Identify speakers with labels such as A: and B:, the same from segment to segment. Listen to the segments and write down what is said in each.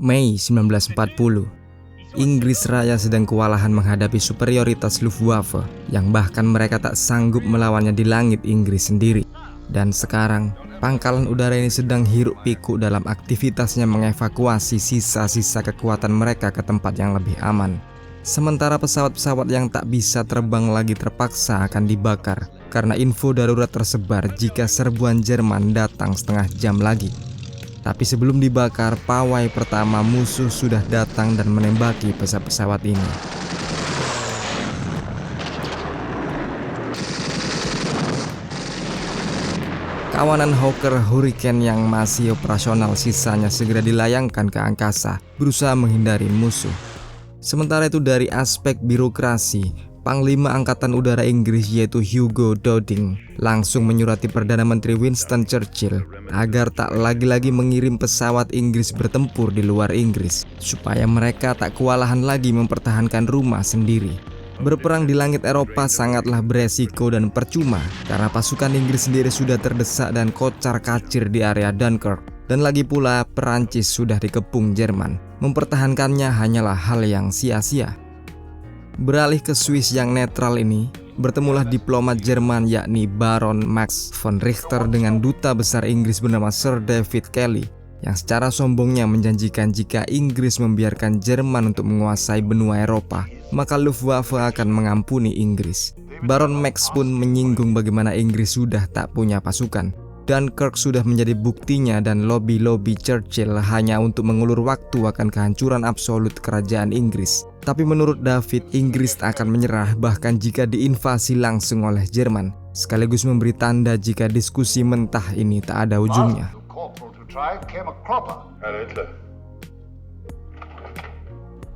A: Mei 1940, Inggris Raya sedang kewalahan menghadapi superioritas Luftwaffe yang bahkan mereka tak sanggup melawannya di langit Inggris sendiri. Dan sekarang, pangkalan udara ini sedang hiruk pikuk dalam aktivitasnya mengevakuasi sisa-sisa kekuatan mereka ke tempat yang lebih aman. Sementara pesawat-pesawat yang tak bisa terbang lagi terpaksa akan dibakar karena info darurat tersebar jika serbuan Jerman datang setengah jam lagi. Tapi sebelum dibakar, pawai pertama musuh sudah datang dan menembaki pesawat-pesawat ini. Kawanan Hawker Hurricane yang masih operasional sisanya segera dilayangkan ke angkasa, berusaha menghindari musuh. Sementara itu dari aspek birokrasi, Panglima Angkatan Udara Inggris yaitu Hugo Dowding langsung menyurati Perdana Menteri Winston Churchill agar tak lagi-lagi mengirim pesawat Inggris bertempur di luar Inggris, supaya mereka tak kewalahan lagi mempertahankan rumah sendiri. Berperang di langit Eropa sangatlah beresiko dan percuma karena pasukan Inggris sendiri sudah terdesak dan kocar-kacir di area Dunkirk. Dan lagi pula Perancis sudah dikepung Jerman. Mempertahankannya hanyalah hal yang sia-sia. Beralih ke Swiss yang netral ini, bertemulah diplomat Jerman yakni Baron Max von Richter dengan duta besar Inggris bernama Sir David Kelly yang secara sombongnya menjanjikan jika Inggris membiarkan Jerman untuk menguasai benua Eropa, maka Luftwaffe akan mengampuni Inggris. Baron Max pun menyinggung bagaimana Inggris sudah tak punya pasukan. Dunkirk sudah menjadi buktinya dan lobi-lobi Churchill hanya untuk mengulur waktu akan kehancuran absolut kerajaan Inggris. Tapi menurut David, Inggris tak akan menyerah bahkan jika diinvasi langsung oleh Jerman, sekaligus memberi tanda jika diskusi mentah ini tak ada ujungnya.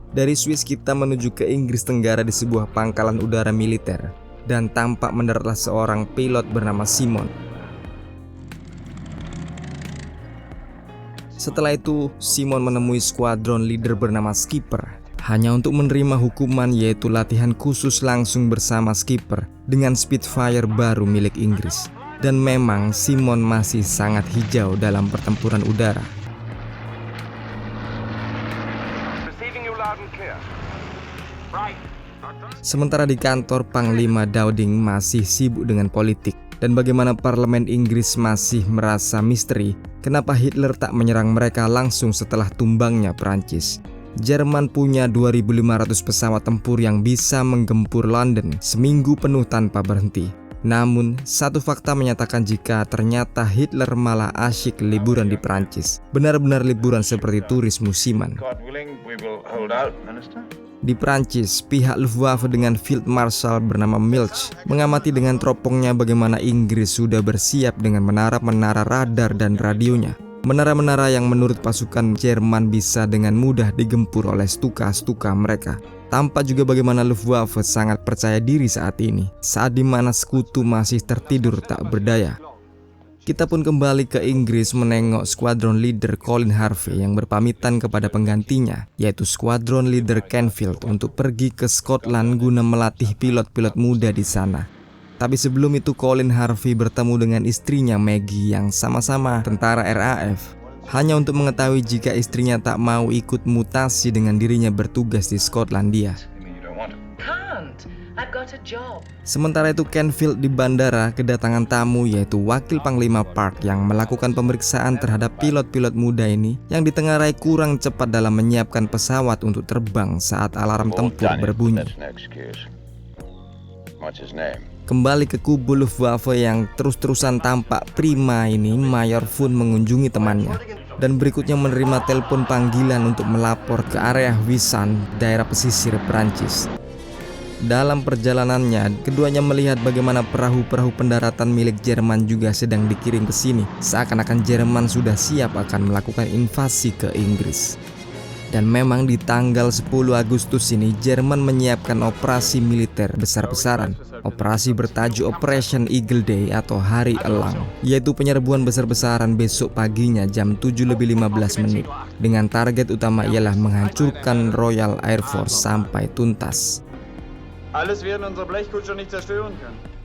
A: Dari Swiss kita menuju ke Inggris Tenggara di sebuah pangkalan udara militer, dan tampak mendaratlah seorang pilot bernama Simon. Setelah itu, Simon menemui skuadron leader bernama Skipper hanya untuk menerima hukuman yaitu latihan khusus langsung bersama Skipper dengan Spitfire baru milik Inggris. Dan memang Simon masih sangat hijau dalam pertempuran udara. Sementara di kantor Panglima Dowding masih sibuk dengan politik dan bagaimana parlemen Inggris masih merasa misteri kenapa Hitler tak menyerang mereka langsung setelah tumbangnya Perancis. Jerman punya 2.500 pesawat tempur yang bisa menggempur London seminggu penuh tanpa berhenti. Namun, satu fakta menyatakan jika ternyata Hitler malah asyik liburan di Perancis. Benar-benar liburan seperti turis musiman. Di Prancis, pihak Luftwaffe dengan Field Marshal bernama Milch mengamati dengan teropongnya bagaimana Inggris sudah bersiap dengan menara-menara radar dan radionya. Menara-menara yang menurut pasukan Jerman bisa dengan mudah digempur oleh stuka-stuka mereka. Tampak juga bagaimana Luftwaffe sangat percaya diri saat ini, saat dimana sekutu masih tertidur tak berdaya. Kita pun kembali ke Inggris menengok skuadron leader Colin Harvey yang berpamitan kepada penggantinya, yaitu skuadron leader Canfield untuk pergi ke Scotland guna melatih pilot-pilot muda di sana. Tapi sebelum itu Colin Harvey bertemu dengan istrinya Maggie yang sama-sama tentara RAF, hanya untuk mengetahui jika istrinya tak mau ikut mutasi dengan dirinya bertugas di Skotlandia. Sementara itu Canfield di bandara kedatangan tamu yaitu Wakil Panglima Park yang melakukan pemeriksaan terhadap pilot-pilot muda ini yang ditengarai kurang cepat dalam menyiapkan pesawat untuk terbang saat alarm tempur berbunyi. Kembali ke kubu Luftwaffe yang terus-terusan tampak prima ini, Mayor Fun mengunjungi temannya dan berikutnya menerima telepon panggilan untuk melapor ke area Wisan, daerah pesisir Perancis. Dalam perjalanannya, keduanya melihat bagaimana perahu-perahu pendaratan milik Jerman juga sedang dikirim ke sini, seakan-akan Jerman sudah siap akan melakukan invasi ke Inggris. Dan memang di tanggal 10 Agustus ini Jerman menyiapkan operasi militer besar-besaran. Operasi bertajuk Operation Eagle Day atau Hari Elang, yaitu penyerbuan besar-besaran besok paginya jam 7:15 dengan target utama ialah menghancurkan Royal Air Force sampai tuntas.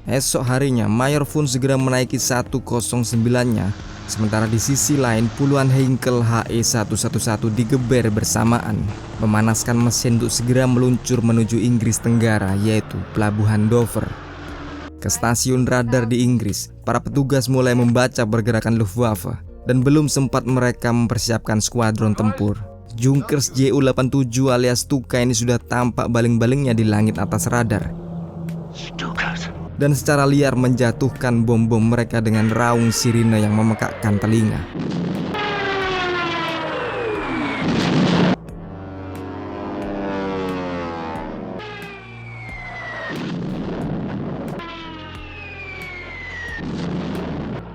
A: Esok harinya Mayor Fun segera menaiki 109-nya Sementara di sisi lain, puluhan Heinkel HE-111 digeber bersamaan, memanaskan mesin untuk segera meluncur menuju Inggris Tenggara, yaitu Pelabuhan Dover. Ke stasiun radar di Inggris, para petugas mulai membaca pergerakan Luftwaffe, dan belum sempat mereka mempersiapkan skuadron tempur, Junkers Ju-87 alias Stuka ini sudah tampak baling-balingnya di langit atas radar. Dan secara liar menjatuhkan bom-bom mereka dengan raung sirine yang memekakkan telinga.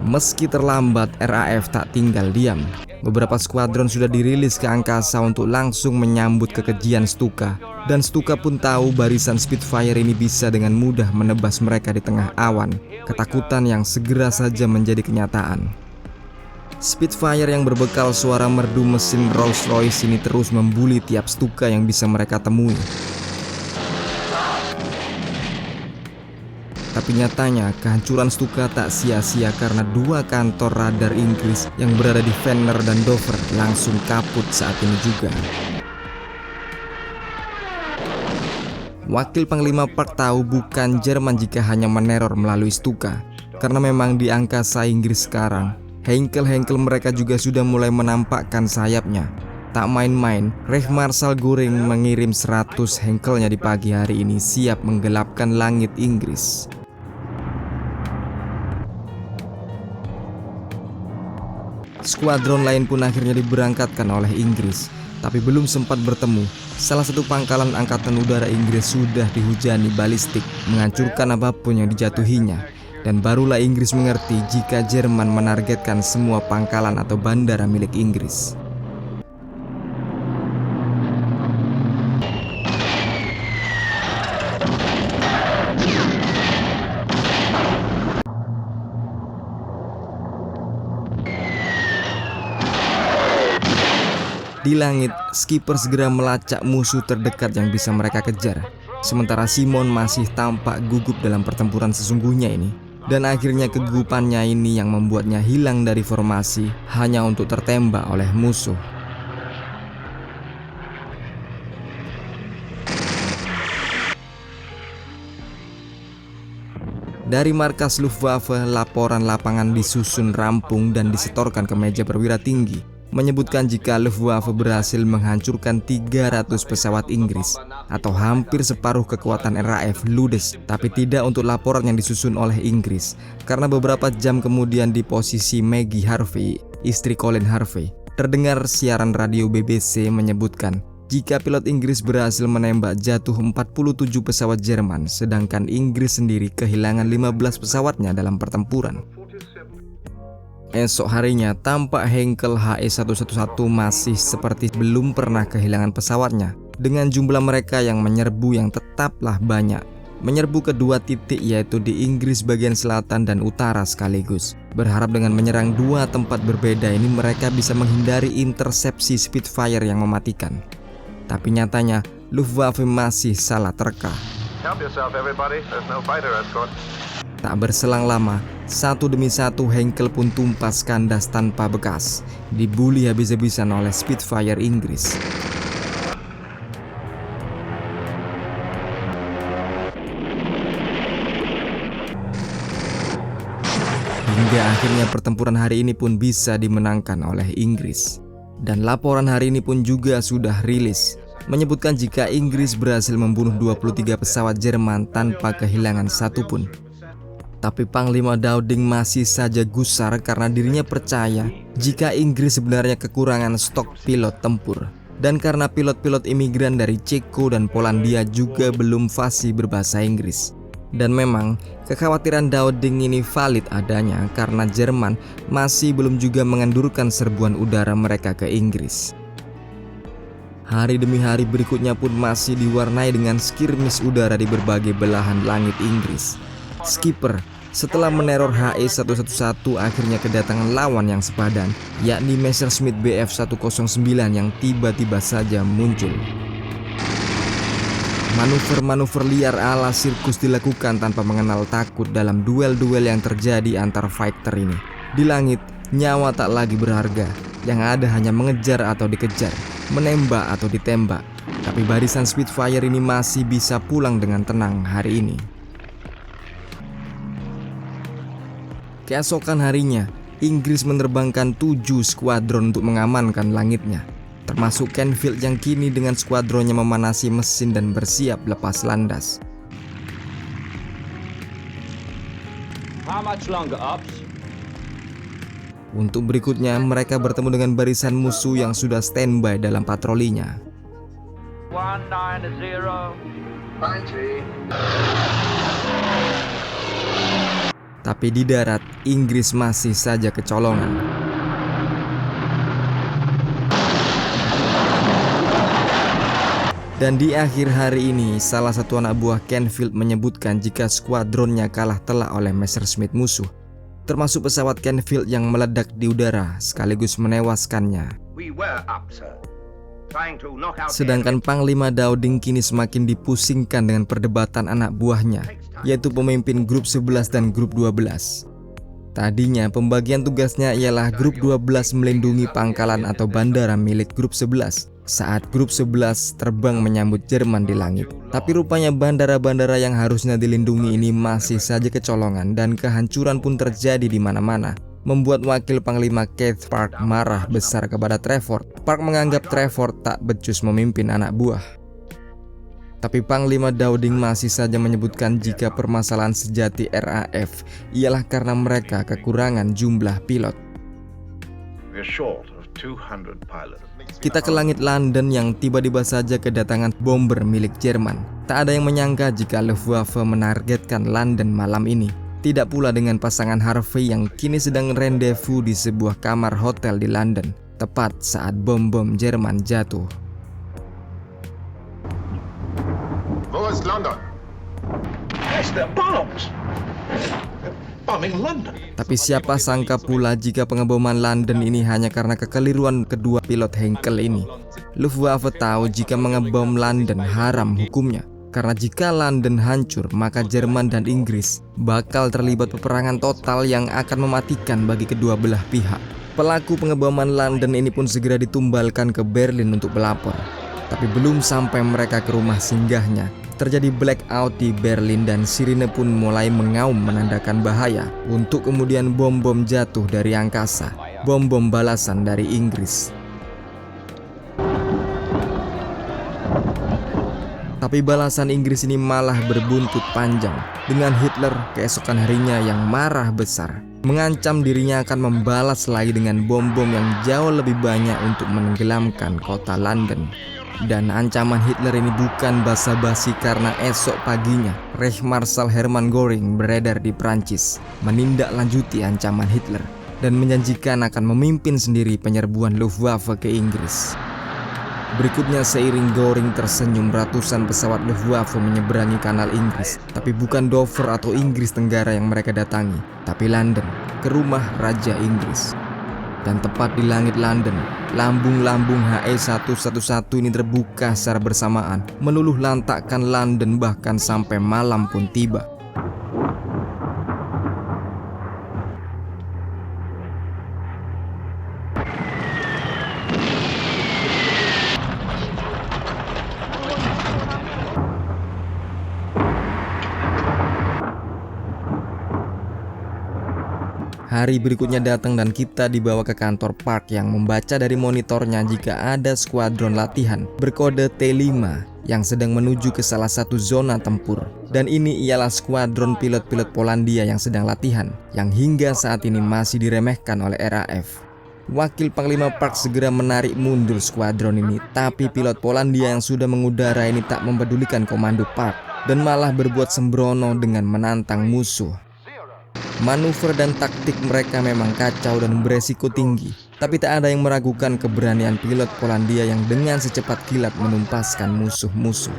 A: Meski terlambat, RAF tak tinggal diam. Beberapa skuadron sudah dirilis ke angkasa untuk langsung menyambut kekejian Stuka. Dan Stuka pun tahu barisan Spitfire ini bisa dengan mudah menebas mereka di tengah awan. Ketakutan yang segera saja menjadi kenyataan. Spitfire yang berbekal suara merdu mesin Rolls-Royce ini terus membuli tiap Stuka yang bisa mereka temui. Tapi nyatanya kehancuran Stuka tak sia-sia karena dua kantor radar Inggris yang berada di Venner dan Dover langsung kaput saat ini juga. Wakil Panglima Park tahu bukan Jerman jika hanya meneror melalui Stuka, karena memang di angkasa Inggris sekarang, Heinkel-Heinkel mereka juga sudah mulai menampakkan sayapnya. Tak main-main, Reich Marshal Göring mengirim 100 Heinkelnya di pagi hari ini siap menggelapkan langit Inggris. Skuadron lain pun akhirnya diberangkatkan oleh Inggris, tapi belum sempat bertemu, salah satu pangkalan angkatan udara Inggris sudah dihujani balistik, menghancurkan apapun yang dijatuhinya. Dan barulah Inggris mengerti jika Jerman menargetkan semua pangkalan atau bandara milik Inggris. Di langit, skipper segera melacak musuh terdekat yang bisa mereka kejar. Sementara Simon masih tampak gugup dalam pertempuran sesungguhnya ini. Dan akhirnya kegugupannya ini yang membuatnya hilang dari formasi hanya untuk tertembak oleh musuh. Dari markas Luftwaffe, laporan lapangan disusun rampung dan disetorkan ke meja perwira tinggi, menyebutkan jika Luftwaffe berhasil menghancurkan 300 pesawat Inggris atau hampir separuh kekuatan RAF Ludes, tapi tidak untuk laporan yang disusun oleh Inggris, karena beberapa jam kemudian di posisi Maggie Harvey, istri Colin Harvey, terdengar siaran radio BBC menyebutkan jika pilot Inggris berhasil menembak jatuh 47 pesawat Jerman, sedangkan Inggris sendiri kehilangan 15 pesawatnya dalam pertempuran. Esok harinya, tampak Heinkel HE-111 masih seperti belum pernah kehilangan pesawatnya, dengan jumlah mereka yang menyerbu yang tetaplah banyak. Menyerbu kedua titik yaitu di Inggris bagian selatan dan utara sekaligus. Berharap dengan menyerang dua tempat berbeda ini mereka bisa menghindari intersepsi Spitfire yang mematikan. Tapi nyatanya, Luftwaffe masih salah terka. Tak berselang lama, satu demi satu Heinkel pun tumpas kandas tanpa bekas, dibuli habis-habisan oleh Spitfire Inggris. Hingga akhirnya pertempuran hari ini pun bisa dimenangkan oleh Inggris. Dan laporan hari ini pun juga sudah rilis, menyebutkan jika Inggris berhasil membunuh 23 pesawat Jerman tanpa kehilangan satupun. Tapi Panglima Dowding masih saja gusar karena dirinya percaya jika Inggris sebenarnya kekurangan stok pilot tempur. Dan karena pilot-pilot imigran dari Ceko dan Polandia juga belum fasih berbahasa Inggris. Dan memang kekhawatiran Dowding ini valid adanya karena Jerman masih belum juga mengendurkan serbuan udara mereka ke Inggris. Hari demi hari berikutnya pun masih diwarnai dengan skirmish udara di berbagai belahan langit Inggris. Skipper setelah meneror HE-111 akhirnya kedatangan lawan yang sepadan, yakni Messerschmitt Bf-109 yang tiba-tiba saja muncul. Manuver-manuver liar ala sirkus dilakukan tanpa mengenal takut dalam duel-duel yang terjadi antar fighter ini. Di langit, Nyawa tak lagi berharga, yang ada hanya mengejar atau dikejar, menembak atau ditembak. Tapi barisan Spitfire ini masih bisa pulang dengan tenang hari ini. Keesokan harinya, Inggris menerbangkan 7 skuadron untuk mengamankan langitnya, termasuk Canfield yang kini dengan skuadronnya memanasi mesin dan bersiap lepas landas.
B: How much longer, Ops?
A: Untuk berikutnya, mereka bertemu dengan barisan musuh yang sudah standby dalam patrolinya.
B: 190.
A: Tapi di darat, Inggris masih saja kecolongan. Dan di akhir hari ini, salah satu anak buah Canfield menyebutkan jika skuadronnya kalah telak oleh Messerschmitt musuh, termasuk pesawat Canfield yang meledak di udara sekaligus menewaskannya. Sedangkan Panglima Dowding kini semakin dipusingkan dengan perdebatan anak buahnya, yaitu pemimpin grup 11 dan grup 12. Tadinya pembagian tugasnya ialah grup 12 melindungi pangkalan atau bandara milik grup 11 saat grup 11 terbang menyambut Jerman di langit. Tapi rupanya bandara-bandara yang harusnya dilindungi ini masih saja kecolongan dan kehancuran pun terjadi di mana-mana, membuat wakil Panglima Keith Park marah besar kepada Trevor. Park menganggap Trevor tak becus memimpin anak buah. Tapi Panglima Dowding masih saja menyebutkan jika permasalahan sejati RAF ialah karena mereka kekurangan jumlah pilot. Kita ke langit London yang tiba-tiba saja kedatangan bomber milik Jerman. Tak ada yang menyangka jika Luftwaffe menargetkan London malam ini. Tidak pula dengan pasangan Harvey yang kini sedang rendezvous di sebuah kamar hotel di London, tepat saat bom-bom Jerman jatuh.
C: Where's London?
D: Yes, they're bombs. Bombing London.
A: Tapi siapa sangka pula jika pengeboman London ini hanya karena kekeliruan kedua pilot Heinkel ini. Luftwaffe tahu jika mengebom London haram hukumnya. Karena jika London hancur, maka Jerman dan Inggris bakal terlibat peperangan total yang akan mematikan bagi kedua belah pihak. Pelaku pengeboman London ini pun segera ditumbalkan ke Berlin untuk melapor. Tapi belum sampai mereka ke rumah singgahnya, terjadi blackout di Berlin dan sirine pun mulai mengaum menandakan bahaya, untuk kemudian bom-bom jatuh dari angkasa, bom-bom balasan dari Inggris. Tapi balasan Inggris ini malah berbuntut panjang, dengan Hitler keesokan harinya yang marah besar, mengancam dirinya akan membalas lagi dengan bom-bom yang jauh lebih banyak untuk menenggelamkan kota London. Dan ancaman Hitler ini bukan basa-basi karena esok paginya Reichsmarschall Hermann Göring beredar di Prancis, menindaklanjuti ancaman Hitler dan menjanjikan akan memimpin sendiri penyerbuan Luftwaffe ke Inggris. Berikutnya seiring Göring tersenyum, ratusan pesawat Luftwaffe menyeberangi kanal Inggris. Tapi bukan Dover atau Inggris Tenggara yang mereka datangi, tapi London, ke rumah Raja Inggris. Dan tepat di langit London, lambung-lambung HE-111 ini terbuka secara bersamaan, meluluh lantakkan London bahkan sampai malam pun tiba. Hari berikutnya datang dan kita dibawa ke kantor Park yang membaca dari monitornya jika ada skuadron latihan berkode T5 yang sedang menuju ke salah satu zona tempur. Dan ini ialah skuadron pilot-pilot Polandia yang sedang latihan, yang hingga saat ini masih diremehkan oleh RAF. Wakil Panglima Park segera menarik mundur skuadron ini, tapi pilot Polandia yang sudah mengudara ini tak mempedulikan komando Park dan malah berbuat sembrono dengan menantang musuh. Manuver dan taktik mereka memang kacau dan beresiko tinggi, tapi tak ada yang meragukan keberanian pilot Polandia yang dengan secepat kilat menumpaskan musuh-musuh.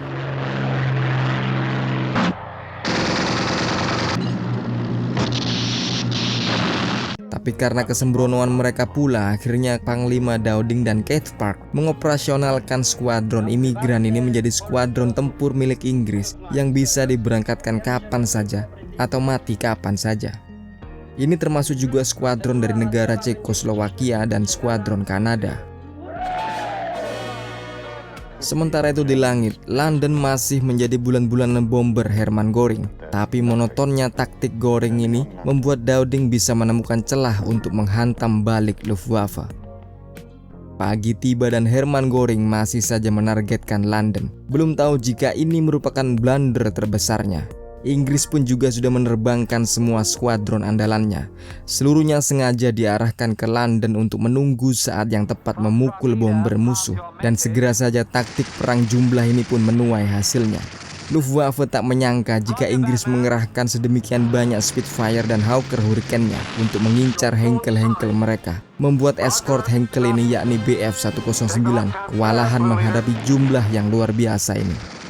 A: Tapi karena kesembronoan mereka pula, akhirnya Panglima Dowding dan Keith Park mengoperasionalkan skuadron imigran ini menjadi skuadron tempur milik Inggris yang bisa diberangkatkan kapan saja atau mati kapan saja. Ini termasuk juga skuadron dari negara Cekoslowakia dan skuadron Kanada. Sementara itu di langit, London masih menjadi bulan-bulanan bomber Hermann Göring. Tapi monotonnya taktik Göring ini membuat Dowding bisa menemukan celah untuk menghantam balik Luftwaffe. Pagi tiba dan Hermann Göring masih saja menargetkan London. Belum tahu jika ini merupakan blunder terbesarnya. Inggris pun juga sudah menerbangkan semua skuadron andalannya. Seluruhnya sengaja diarahkan ke London untuk menunggu saat yang tepat memukul bomber musuh. Dan segera saja taktik perang jumlah ini pun menuai hasilnya. Luftwaffe tak menyangka jika Inggris mengerahkan sedemikian banyak Spitfire dan Hawker Hurricane-nya untuk mengincar Heinkel-Heinkel mereka. Membuat eskort Heinkel ini yakni Bf-109 kewalahan menghadapi jumlah yang luar biasa ini.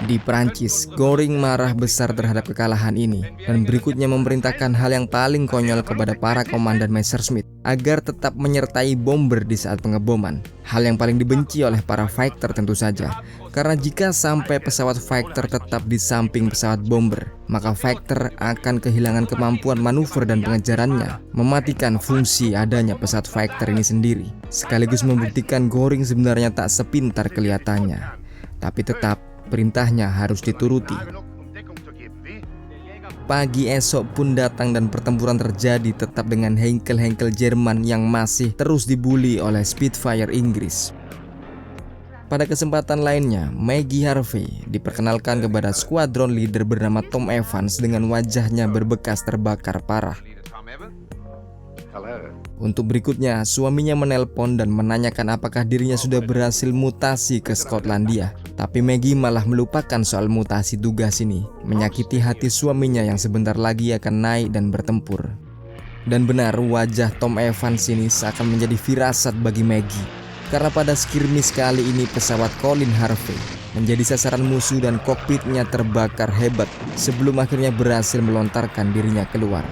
A: Di Prancis, Göring marah besar terhadap kekalahan ini dan berikutnya memerintahkan hal yang paling konyol kepada para komandan Messerschmitt agar tetap menyertai bomber di saat pengeboman. Hal yang paling dibenci oleh para fighter tentu saja, karena jika sampai pesawat fighter tetap di samping pesawat bomber, maka fighter akan kehilangan kemampuan manuver dan pengejarannya, mematikan fungsi adanya pesawat fighter ini sendiri, sekaligus membuktikan Göring sebenarnya tak sepintar kelihatannya. Tapi tetap perintahnya harus dituruti. Pagi esok pun datang dan pertempuran terjadi tetap dengan Heinkel-Heinkel Jerman yang masih terus dibuli oleh Spitfire Inggris. Pada kesempatan lainnya, Maggie Harvey diperkenalkan kepada skuadron leader bernama Tom Evans dengan wajahnya berbekas terbakar parah. Untuk berikutnya, suaminya menelpon dan menanyakan apakah dirinya sudah berhasil mutasi ke Skotlandia. Tapi Maggie malah melupakan soal mutasi tugas ini, menyakiti hati suaminya yang sebentar lagi akan naik dan bertempur. Dan benar, wajah Tom Evans ini seakan menjadi firasat bagi Maggie. Karena pada skirmish kali ini pesawat Colin Harvey menjadi sasaran musuh dan kokpitnya terbakar hebat sebelum akhirnya berhasil melontarkan dirinya keluar.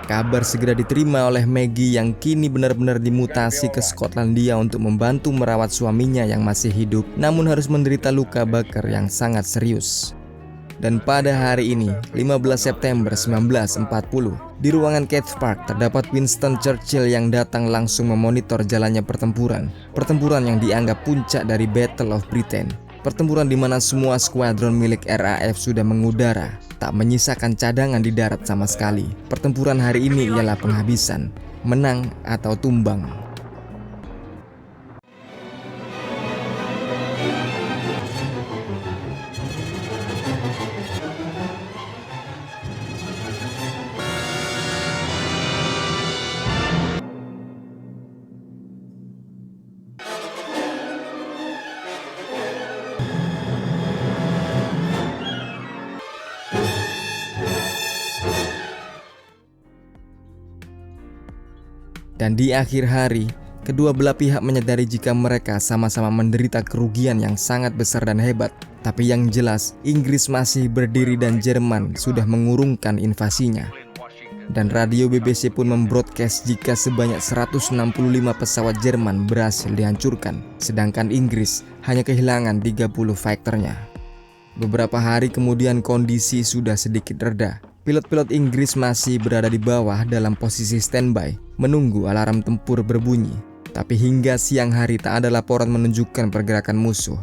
A: Kabar segera diterima oleh Maggie yang kini benar-benar dimutasi ke Skotlandia untuk membantu merawat suaminya yang masih hidup namun harus menderita luka bakar yang sangat serius. Dan pada hari ini, 15 September 1940, di ruangan Keith Park terdapat Winston Churchill yang datang langsung memonitor jalannya pertempuran. Pertempuran yang dianggap puncak dari Battle of Britain. Pertempuran di mana semua skuadron milik RAF sudah mengudara, tak menyisakan cadangan di darat sama sekali. Pertempuran hari ini ialah penghabisan, menang atau tumbang. Dan di akhir hari, kedua belah pihak menyadari jika mereka sama-sama menderita kerugian yang sangat besar dan hebat. Tapi yang jelas, Inggris masih berdiri dan Jerman sudah mengurungkan invasinya. Dan radio BBC pun membroadcast jika sebanyak 165 pesawat Jerman berhasil dihancurkan, sedangkan Inggris hanya kehilangan 30 fighternya. Beberapa hari kemudian kondisi sudah sedikit reda. Pilot-pilot Inggris masih berada di bawah dalam posisi standby, menunggu alarm tempur berbunyi. Tapi hingga siang hari tak ada laporan menunjukkan pergerakan musuh.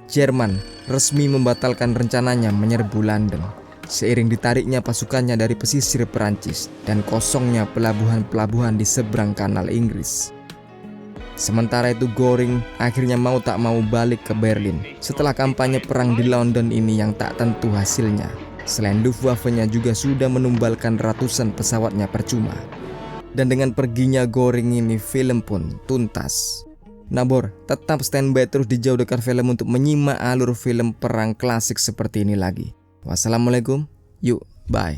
A: Jerman resmi membatalkan rencananya menyerbu London, seiring ditariknya pasukannya dari pesisir Perancis dan kosongnya pelabuhan-pelabuhan di seberang kanal Inggris. Sementara itu Göring akhirnya mau tak mau balik ke Berlin setelah kampanye perang di London ini yang tak tentu hasilnya. Selain Luftwaffe-nya juga sudah menumbalkan ratusan pesawatnya percuma. Dan dengan perginya Göring ini film pun tuntas. Nabor, tetap standby terus di jauh dekat film untuk menyimak alur film perang klasik seperti ini lagi. Wassalamualaikum, yuk, bye.